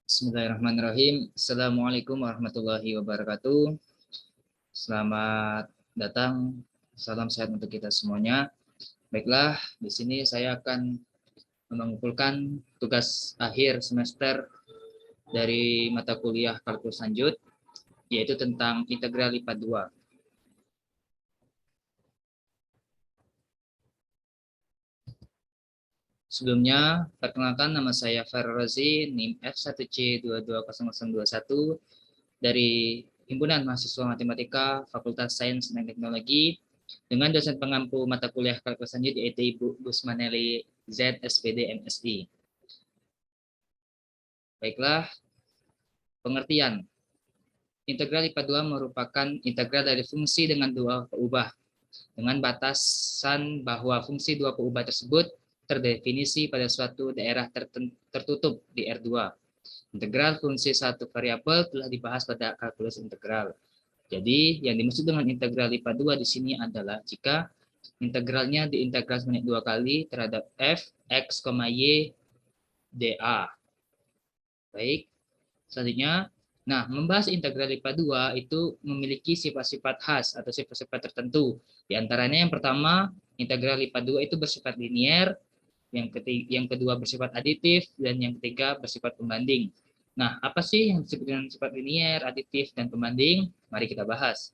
Bismillahirrahmanirrahim. Assalamualaikum warahmatullahi wabarakatuh. Selamat datang. Salam sehat untuk kita semuanya. Baiklah, di sini saya akan mengumpulkan tugas akhir semester dari mata kuliah kalkulus lanjut, yaitu tentang integral IPA 2. Sebelumnya, perkenalkan nama saya Farel Razi, NIM F1C220021 dari Himpunan Mahasiswa Matematika Fakultas Sains dan Teknologi dengan dosen pengampu mata kuliah kalkulus lanjut yaitu Ibu Gusmaneli Z SPD MSI. Baiklah, pengertian. Integral IPA 2 merupakan integral dari fungsi dengan dua peubah dengan batasan bahwa fungsi dua peubah tersebut terdefinisi pada suatu daerah tertutup di R2. Integral fungsi satu variabel telah dibahas pada kalkulus integral. Jadi, yang dimaksud dengan integral IPA 2 di sini adalah jika integralnya diintegral sebanyak 2 kali terhadap f, x, y, dA. Baik, selanjutnya, membahas integral IPA 2 itu memiliki sifat-sifat khas atau sifat-sifat tertentu. Di antaranya yang pertama, integral IPA 2 itu bersifat linier, yang kedua bersifat aditif, dan yang ketiga bersifat pembanding. Nah, apa sih yang disebut dengan sifat linier, aditif, dan pembanding? Mari kita bahas.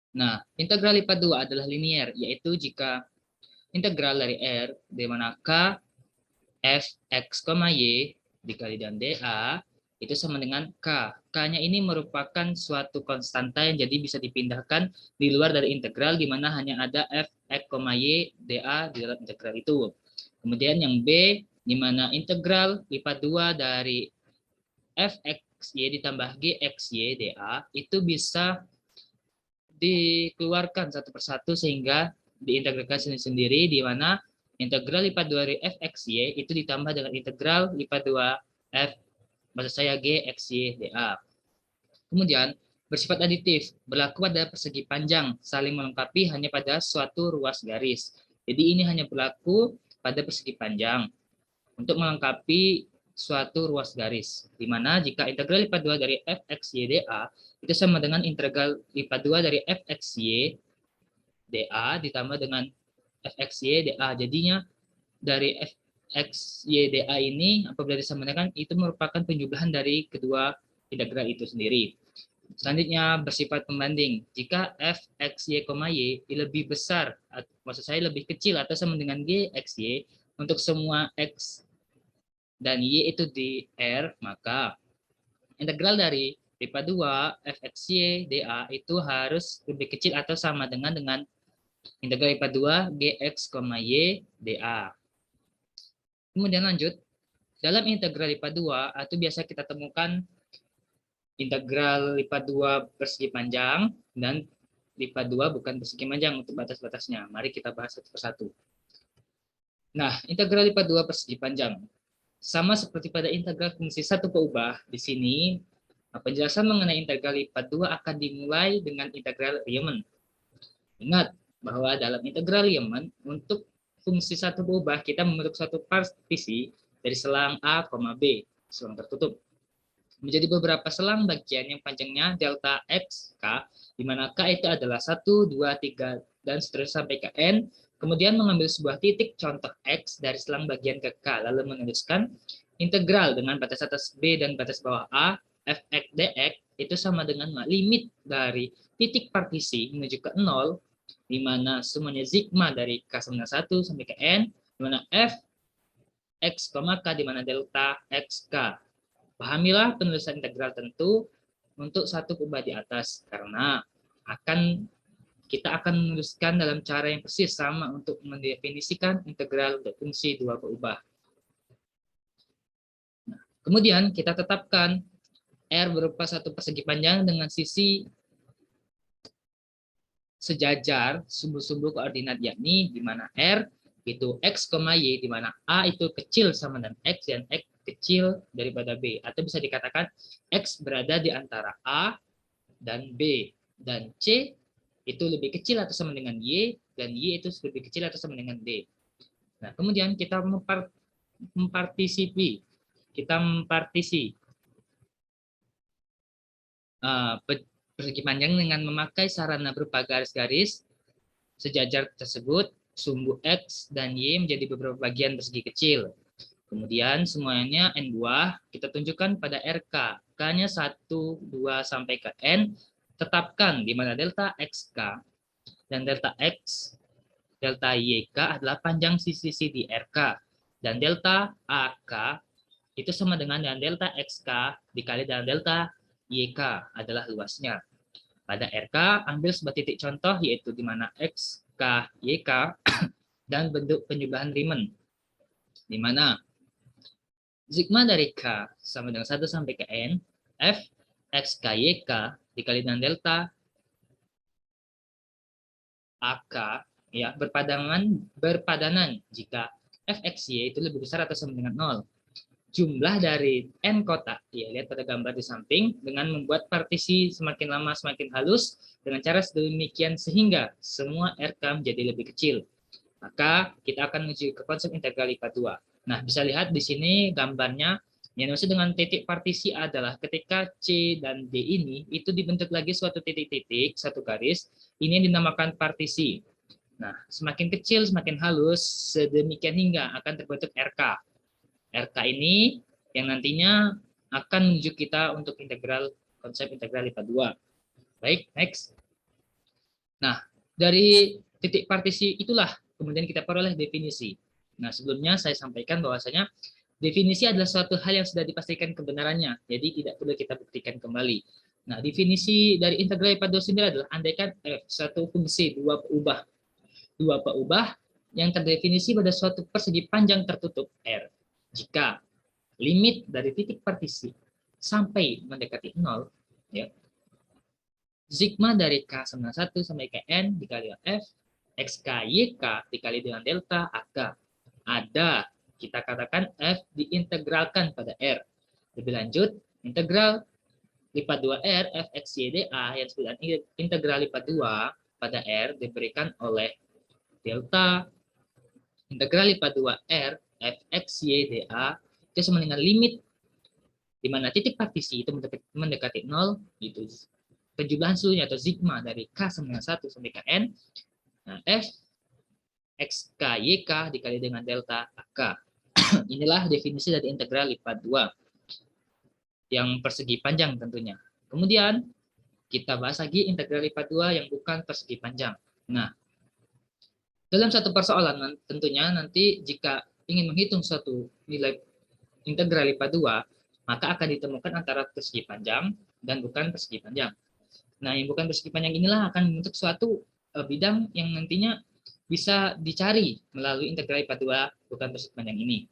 Nah, integral IPA 2 adalah linier, yaitu jika integral dari R, di mana K, F, X, Y dikali dengan dA, itu sama dengan K. K-nya ini merupakan suatu konstanta yang jadi bisa dipindahkan di luar dari integral, di mana hanya ada F, X, Y, dA di dalam integral itu. Kemudian yang B, di mana integral IPA 2 dari F, X, Y ditambah G, X, Y, dA, itu bisa dikeluarkan satu persatu sehingga diintegrasikan sendiri, di mana integral IPA 2 dari f x y itu ditambah dengan integral IPA 2 f maksud saya g x y dA. Kemudian bersifat aditif, berlaku pada persegi panjang, saling melengkapi hanya pada suatu ruas garis. Jadi ini hanya berlaku pada persegi panjang untuk melengkapi suatu ruas garis, di mana jika integral IPA 2 dari f x y dA itu sama dengan integral IPA 2 dari f x y dA ditambah dengan f x y dA. Jadinya dari f x y dA ini apabila disamakan itu merupakan penjumlahan dari kedua integral itu sendiri. Selanjutnya bersifat pembanding. Jika f x y, y lebih besar, maksud saya lebih kecil atau sama dengan g x y untuk semua x dan y itu di R, maka integral dari IPA 2 f x y dA itu harus lebih kecil atau sama dengan integral IPA 2 gx, y dA. Kemudian lanjut, dalam integral IPA 2 itu biasa kita temukan integral IPA 2 persegi panjang dan IPA 2 bukan persegi panjang untuk batas-batasnya. Mari kita bahas satu persatu. Nah, integral IPA 2 persegi panjang sama seperti pada integral fungsi satu peubah, di sini penjelasan mengenai integral IPA 2 akan dimulai dengan integral Riemann. Ingat bahwa dalam integral Riemann untuk fungsi satu peubah kita membentuk suatu partisi dari selang A, B, selang tertutup, menjadi beberapa selang bagian yang panjangnya delta X, K, di mana K itu adalah 1, 2, 3, dan seterusnya sampai ke N, kemudian mengambil sebuah titik contoh X dari selang bagian ke K, lalu menuliskan integral dengan batas atas B dan batas bawah A, Fx dx, itu sama dengan limit dari titik partisi menuju ke 0, di mana semuanya sigma dari K sama 1 sampai ke N, di mana F, X, K, di mana delta X, K. Pahamilah penulisan integral tentu untuk satu peubah di atas, karena kita akan menuliskan dalam cara yang persis sama untuk mendefinisikan integral untuk fungsi dua peubah. Nah, kemudian kita tetapkan R berupa satu persegi panjang dengan sisi sejajar sumbu-sumbu koordinat, yakni di mana R itu X, Y, di mana A itu kecil sama dengan X dan X kecil daripada B. Atau bisa dikatakan X berada di antara A dan B, dan C itu lebih kecil atau sama dengan Y, dan Y itu lebih kecil atau sama dengan D. Nah, kemudian kita mempartisipi kita mempartisi persegi panjang dengan memakai sarana berupa garis-garis sejajar tersebut. Sumbu X dan Y menjadi beberapa bagian persegi kecil. Kemudian semuanya N buah kita tunjukkan pada RK. K-nya 1, 2, sampai ke N. Tetapkan di mana delta XK dan delta X, delta YK adalah panjang sisi-sisi di RK. Dan delta AK itu sama dengan delta XK dikali dengan delta YK adalah luasnya. Pada RK, ambil sebuah titik contoh yaitu di mana XK, YK, dan bentuk penjumlahan Riemann. Di mana sigma dari K sama dengan 1 sampai ke N, F XKYK dikali dengan delta AK ya berpadanan jika Fxy itu lebih besar atau sama dengan 0. Jumlah dari N kotak, ya lihat pada gambar di samping, dengan membuat partisi semakin lama semakin halus dengan cara sedemikian sehingga semua RK menjadi lebih kecil. Maka kita akan menuju ke konsep integral IPA 2. Nah, bisa lihat di sini gambarnya, yang maksud dengan titik partisi adalah ketika C dan D ini itu dibentuk lagi suatu titik-titik, satu garis, ini yang dinamakan partisi. Nah, semakin kecil, semakin halus, sedemikian hingga akan terbentuk RK. RK ini yang nantinya akan menuju kita untuk integral konsep integral IPA 2. Baik, next. Nah, dari titik partisi itulah kemudian kita peroleh definisi. Nah, sebelumnya saya sampaikan bahwasanya definisi adalah suatu hal yang sudah dipastikan kebenarannya, jadi tidak perlu kita buktikan kembali. Nah, definisi dari integral IPA 2 sendiri adalah andaikan F satu fungsi dua peubah yang terdefinisi pada suatu persegi panjang tertutup R. Jika limit dari titik partisi sampai mendekati 0, ya, sigma dari K sama 1 sampai ke N dikali F, XKYK dikali dengan delta AK. Ada, kita katakan F diintegralkan pada R. Lebih lanjut, integral lipat 2R FxydA yang disebut integral lipat 2 pada R diberikan oleh delta integral lipat 2R FxydA itu sama dengan limit di mana titik partisi itu mendekati 0, itu penjumlahan seluruhnya atau sigma dari K sama dengan 1 sampai ke N. Nah, F XKYK dikali dengan delta AK. Inilah definisi dari integral lipat 2 yang persegi panjang tentunya. Kemudian kita bahas lagi integral lipat 2 yang bukan persegi panjang. Nah, dalam satu persoalan tentunya nanti jika ingin menghitung suatu nilai integral lipat 2, maka akan ditemukan antara persegi panjang dan bukan persegi panjang. Nah, yang bukan persegi panjang inilah akan membentuk suatu bidang yang nantinya bisa dicari melalui integral lipat 2 bukan persegi panjang ini.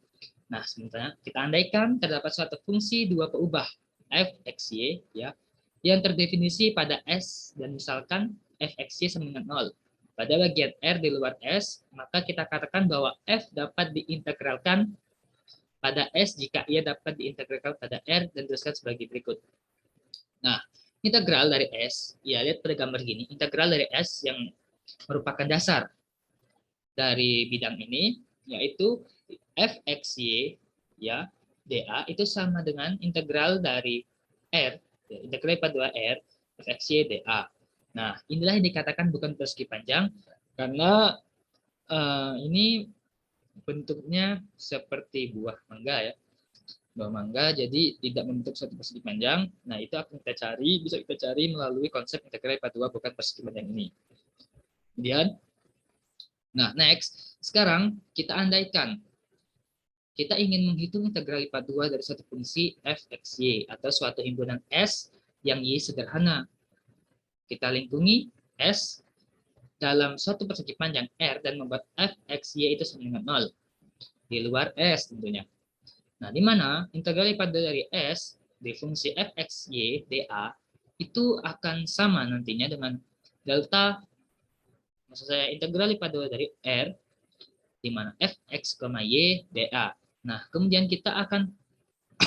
Nah, sementara kita andaikan terdapat suatu fungsi dua peubah f, x, y, ya, yang terdefinisi pada S dan misalkan f, x, y sama dengan 0. Pada bagian R di luar S, maka kita katakan bahwa F dapat diintegralkan pada S jika ia dapat diintegralkan pada R dan dituliskan sebagai berikut. Nah, integral dari S, ya lihat pada gambar gini, integral dari S yang merupakan dasar dari bidang ini, yaitu Fxy, ya, dA itu sama dengan integral dari R, ya, integral lipat 2R, Fxy dA. Nah, inilah yang dikatakan bukan persegi panjang, karena ini bentuknya seperti buah mangga ya, buah mangga, jadi tidak membentuk satu persegi panjang. Nah, itu akan kita cari, bisa kita cari melalui konsep integral lipat 2 bukan persegi panjang ini. Kemudian, nah next, sekarang kita andaikan kita ingin menghitung integral lipat 2 dari suatu fungsi f, x, y atau suatu himpunan S yang y sederhana. Kita lingkungi S dalam suatu persegi panjang R dan membuat f, x, y itu sama dengan 0 di luar S tentunya. Nah, di mana integral lipat 2 dari S di fungsi f, x, y, dA itu akan sama nantinya dengan delta, maksud saya integral lipat 2 dari R di mana f, x, y, dA. Nah, kemudian kita akan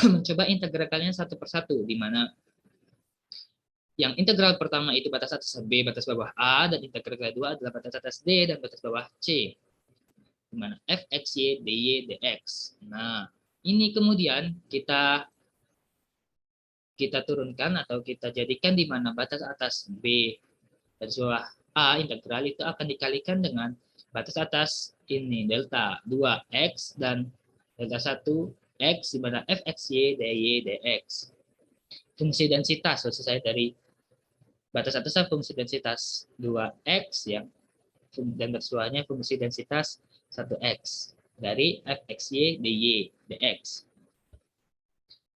mencoba integralnya satu persatu, di mana yang integral pertama itu batas atas B, batas bawah A, dan integral kedua adalah batas atas D dan batas bawah C. Di mana f, x, y, dy, dx. Nah, Ini kemudian kita turunkan atau kita jadikan di mana batas atas B dan bawah A integral itu akan dikalikan dengan batas atas ini delta 2x dan delta 1x di mana fxy dy dx. Fungsi densitas selesai dari batas atasnya fungsi densitas 2x yang dan batas bawahnya fungsi densitas 1x dari fxy dy dx.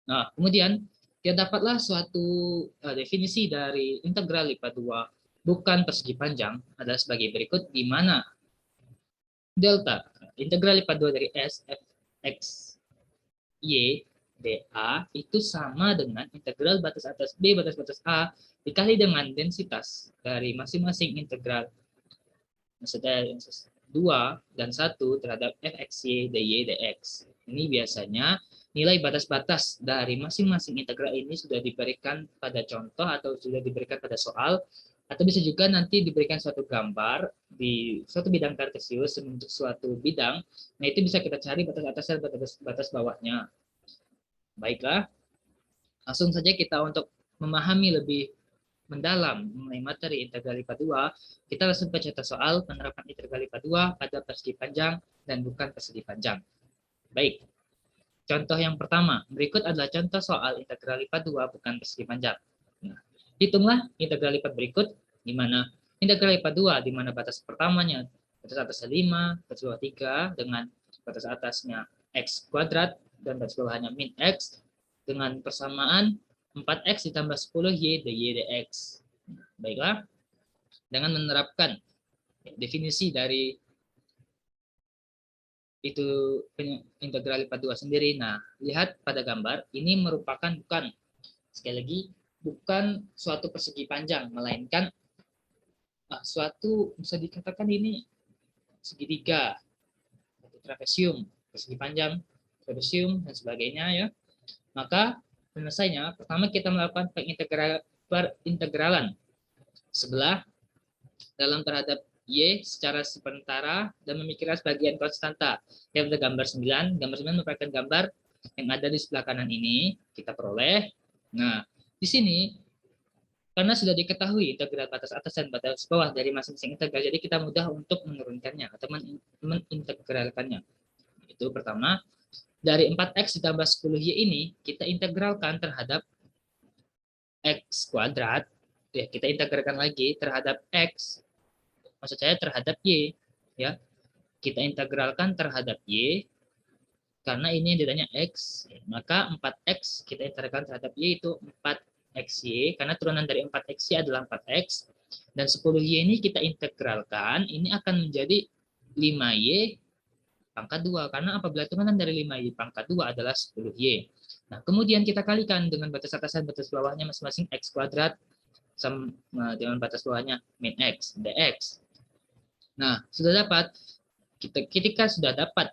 Nah, kemudian kita dapatlah suatu definisi dari integral lipat 2 bukan persegi panjang adalah sebagai berikut, di mana delta integral lipat 2 dari s f x y dA itu sama dengan integral batas atas B batas batas A dikali dengan densitas dari masing-masing integral maksudnya 2 dan 1 terhadap fxy dy dx. Ini biasanya nilai batas-batas dari masing-masing integral ini sudah diberikan pada contoh atau sudah diberikan pada soal, atau bisa juga nanti diberikan suatu gambar di suatu bidang kartesius untuk suatu bidang. Nah, itu bisa kita cari batas atas dan batas bawahnya. Baiklah, langsung saja kita untuk memahami lebih mendalam mengenai materi integral lipat 2, kita langsung baca soal penerapan integral lipat 2 pada persegi panjang dan bukan persegi panjang. Baik, contoh yang pertama, berikut adalah contoh soal integral lipat 2 bukan persegi panjang. Nah, hitunglah integral lipat berikut, di mana integral lipat 2, di mana batas pertamanya batas atasnya 5, batas bawah 3, dengan batas atasnya x kuadrat, dan batas bawahnya min x, dengan persamaan 4x ditambah 10 y dy dx. Baiklah, dengan menerapkan definisi dari itu integral lipat 2 sendiri. Nah, lihat pada gambar, ini merupakan sekali lagi, bukan suatu persegi panjang, melainkan suatu bisa dikatakan ini segitiga, trapesium, persegi panjang, trapesium, dan sebagainya ya. Maka penyelesaiannya, pertama kita melakukan perintegralan sebelah dalam terhadap Y secara sementara dan memikirkan sebagian konstanta. Yang pada gambar 9, gambar 9 merupakan gambar yang ada di sebelah kanan ini, kita peroleh. Nah, di sini, karena sudah diketahui integral batas atas dan batas bawah dari masing-masing integral, jadi kita mudah untuk menurunkannya atau mengintegralkannya. Itu pertama. Dari 4x ditambah 10y ini kita integralkan terhadap x kuadrat, ya kita integralkan lagi terhadap x, maksud saya terhadap y, ya kita integralkan terhadap y karena ini nilainya x, maka 4x kita integralkan terhadap y itu 4xy karena turunan dari 4xy adalah 4x, dan 10y ini kita integralkan, ini akan menjadi 5y pangkat 2, karena apabila turunan dari 5y pangkat 2 adalah 10y. Nah, kemudian kita kalikan dengan batas atas dan batas bawahnya masing-masing x kuadrat sama dengan batas bawahnya min x dx. Nah, sudah dapat, ketika sudah dapat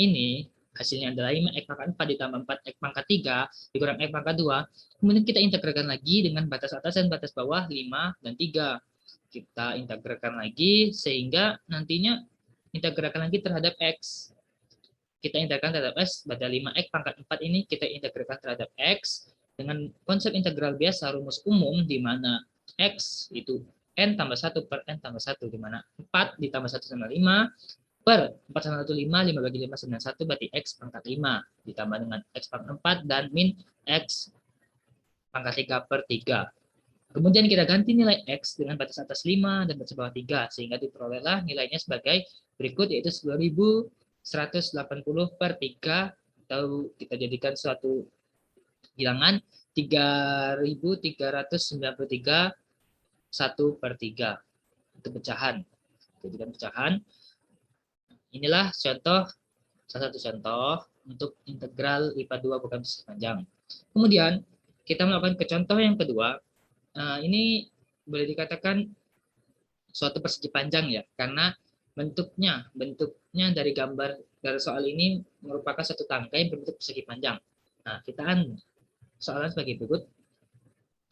ini, hasilnya adalah 5x pangkat 4 ditambah 4x pangkat 3 dikurang x pangkat 2, kemudian kita integralkan lagi dengan batas atas dan batas bawah 5 dan 3. Kita integralkan lagi sehingga nantinya integralkan lagi terhadap x. Kita integralkan terhadap x, pada 5x pangkat 4 ini kita integralkan terhadap x dengan konsep integral biasa rumus umum, di mana x itu n tambah 1 per n tambah 1, di mana 4 ditambah 1 sama 5 per 4 sama 1 5, 5 bagi 5 9 1, berarti x pangkat 5 ditambah dengan x pangkat 4 dan min x pangkat 3 per 3. Kemudian kita ganti nilai x dengan batas atas 5 dan batas bawah 3, sehingga diperolehlah nilainya sebagai berikut, yaitu 10.180 per 3, atau kita jadikan suatu bilangan 3.393 1 per 3. Itu pecahan. Jadikan pecahan. Inilah contoh, salah satu contoh untuk integral lipat 2 bukan persegi panjang. Kemudian kita melakukan ke contoh yang kedua. Ini boleh dikatakan suatu persegi panjang ya, karena bentuknya dari gambar dari soal ini merupakan satu tangga yang berbentuk persegi panjang. Nah, kita soalnya sebagai berikut.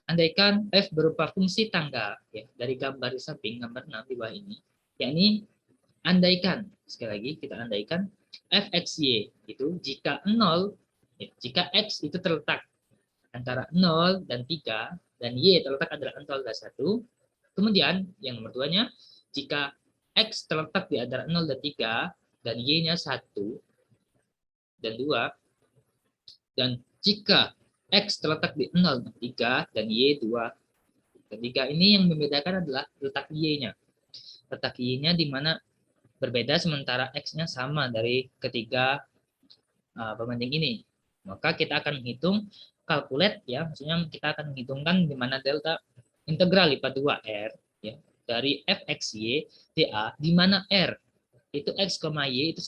Andaikan f berupa fungsi tangga ya, dari gambar di samping gambar 6 di bawah ini, yakni andaikan, sekali lagi kita andaikan fxy itu jika 0, jika x itu terletak antara 0 dan 3, dan y terletak adalah 0 dan 1, kemudian yang nomor duanya, jika x terletak di antara 0 dan 3, dan y-nya 1 dan 2, dan jika x terletak di 0 dan 3, dan y 2 dan 3, ini yang membedakan adalah letak y-nya. Letak y-nya di mana berbeda sementara x-nya sama dari ketiga pembanding ini. Maka kita akan menghitung calculate ya, maksudnya kita akan menghitungkan di mana delta integral lipat 2R ya, dari fxy dA di mana R itu x, y itu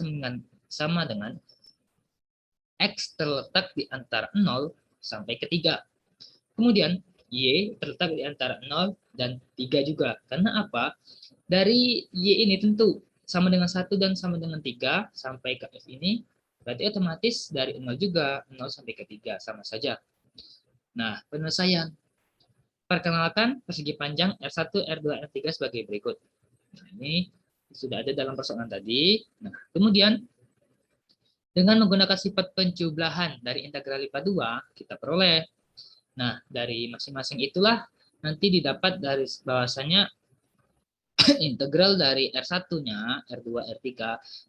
sama dengan x terletak di antara 0 sampai ke 3. Kemudian y terletak di antara 0 dan 3 juga. Karena apa? Dari y ini tentu sama dengan 1 dan sama dengan 3 sampai ke f ini, berarti otomatis dari 0 juga, 0 sampai ke 3 sama saja. Nah, penyelesaian. Perkenalkan persegi panjang R1, R2, R3 sebagai berikut. Nah, ini sudah ada dalam persoalan tadi. Nah, kemudian dengan menggunakan sifat penjumlahan dari integral lipat 2, kita peroleh. Nah, dari masing-masing itulah nanti didapat dari bahwasanya integral dari R1-nya, R2, R3,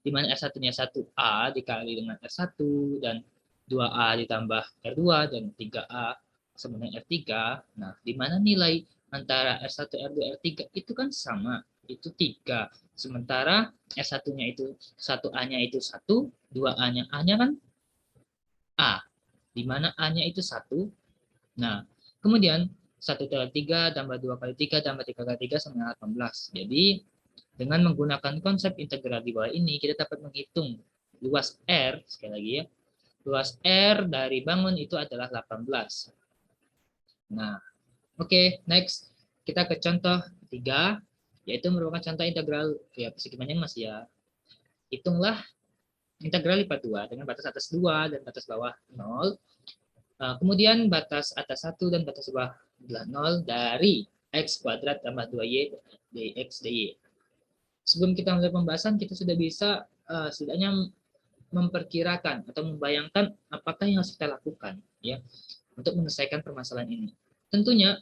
di mana R1-nya 1A dikali dengan R1, dan 2A ditambah R2, dan 3A sama dengan R3. Nah, di mana nilai antara R1, R2, R3 itu kan sama, itu 3. Sementara R1-nya itu 1A-nya itu 1, 2A-nya A-nya kan A, di mana A-nya itu 1. Nah, kemudian 1 kali 3 tambah 2 kali 3 tambah 3 kali 3 sama dengan 18. Jadi, dengan menggunakan konsep integral di bawah ini, kita dapat menghitung luas R, sekali lagi ya, luas R dari bangun itu adalah 18. Nah, oke, next. Kita ke contoh ketiga, yaitu merupakan contoh integral ya persegi panjang mas ya. Hitunglah integral lipat 2 dengan batas atas 2 dan batas bawah 0. Kemudian batas atas 1 dan batas bawah adalah 0 dari x kuadrat tambah 2y dx dy. Sebelum kita mulai pembahasan, kita sudah bisa setidaknya memperkirakan atau membayangkan apakah yang harus kita lakukan ya untuk menyelesaikan permasalahan ini. Tentunya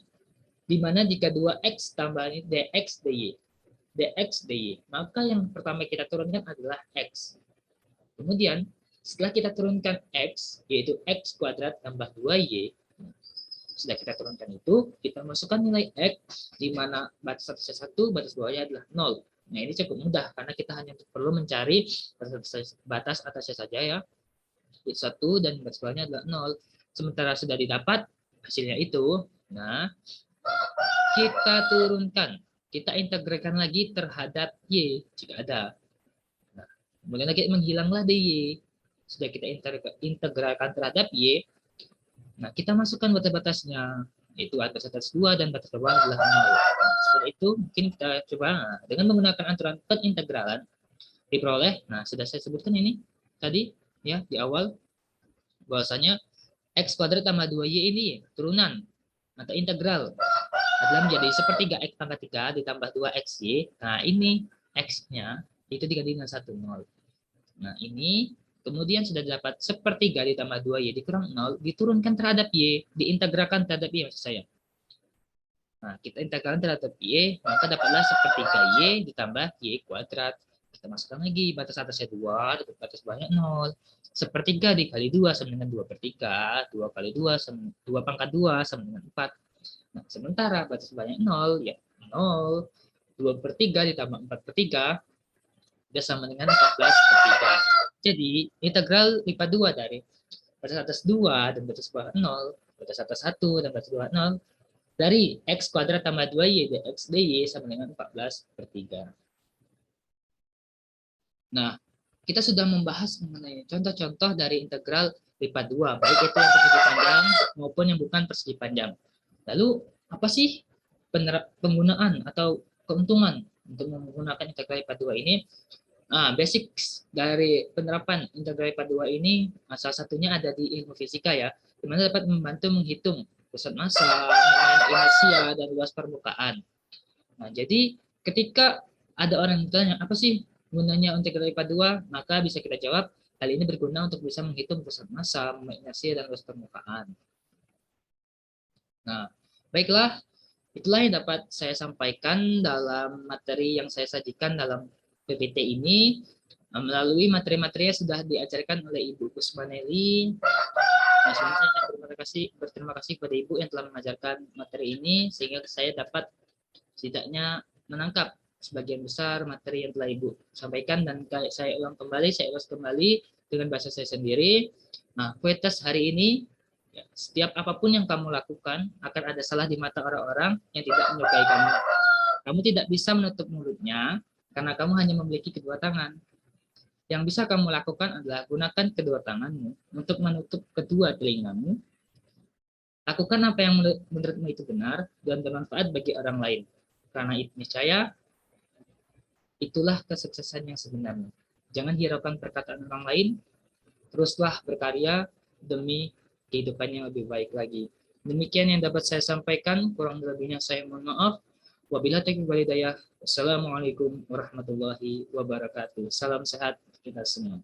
di mana jika 2x tambah ini dx dy, maka yang pertama kita turunkan adalah x. Kemudian setelah kita turunkan x, yaitu x kuadrat tambah 2y, sudah kita turunkan itu, kita masukkan nilai x, di mana batas atasnya 1, batas bawahnya adalah 0. Nah, ini cukup mudah, karena kita hanya perlu mencari batas atasnya saja ya, 1, dan batas bawahnya adalah 0. Sementara sudah didapat hasilnya itu, nah, kita turunkan, kita integralkan lagi terhadap y, jika ada. Nah, kemudian lagi menghilanglah dy. Sudah kita integralkan terhadap y, nah kita masukkan batas-batasnya, yaitu batas atas 2 dan batas bawah adalah 0. Nah, setelah itu mungkin kita coba dengan menggunakan aturan penintegralan diperoleh. Nah, sudah saya sebutkan ini tadi ya di awal bahwasanya x kuadrat tambah 2y ini turunan atau integral adalah menjadi sepertiga x pangkat 3 ditambah 2xy. Nah, ini x-nya itu dikali dengan 1, 0. Nah, ini kemudian sudah dapat sepertiga ditambah 2y dikurang 0, diturunkan terhadap y, diintegralkan terhadap y maksud saya. Nah, kita integralkan terhadap y, maka dapatlah sepertiga y ditambah y kuadrat. Kita masukkan lagi batas atasnya 2, batas bawahnya 0. Sepertiga dikali 2 sama dengan 2/3, 2 kali 2 sama 2 pangkat 2 sama dengan 4. Nah, sementara batas bawahnya 0, ya 0. 2/3 ditambah 4/3 sudah sama dengan 14/3. Jadi, integral lipat 2 dari batas atas 2 dan batas bawah 0, batas atas 1 dan batas bawah 0, dari x kuadrat tambah 2y dx dy sama dengan 14/3. Nah, kita sudah membahas mengenai contoh-contoh dari integral lipat 2, baik itu yang persegi panjang maupun yang bukan persegi panjang. Lalu, apa sih penggunaan atau keuntungan untuk menggunakan integral lipat 2 ini? Nah, basic dari penerapan integral lipat 2 ini, salah satunya ada di ilmu fisika ya, di mana dapat membantu menghitung pusat massa, moment inersia, dan luas permukaan. Nah, jadi ketika ada orang yang bertanya, apa sih gunanya integral IPA 2? Maka bisa kita jawab, hal ini berguna untuk bisa menghitung pusat massa, inersia, dan luas permukaan. Nah, baiklah, itulah yang dapat saya sampaikan dalam materi yang saya sajikan dalam PPT ini. Melalui materi-materi yang sudah diajarkan oleh Ibu Kusmaneli. Nah, saya berterima kasih kepada Ibu yang telah mengajarkan materi ini, sehingga saya dapat setidaknya menangkap sebagian besar materi yang telah Ibu sampaikan, dan saya ulas kembali dengan bahasa saya sendiri. Nah, kualitas hari ini, ya, setiap apapun yang kamu lakukan akan ada salah di mata orang-orang yang tidak menyukai kamu. Kamu tidak bisa menutup mulutnya karena kamu hanya memiliki kedua tangan. Yang bisa kamu lakukan adalah gunakan kedua tanganmu untuk menutup kedua telingamu. Lakukan apa yang menurutmu itu benar dan bermanfaat bagi orang lain. Karena itu niscaya itulah kesuksesan yang sebenarnya. Jangan hiraukan perkataan orang lain, teruslah berkarya demi kehidupan yang lebih baik lagi. Demikian yang dapat saya sampaikan, kurang lebihnya saya mohon maaf. Wabillahi taufiq wal hidayah. Wassalamualaikum warahmatullahi wabarakatuh. Salam sehat kita semua.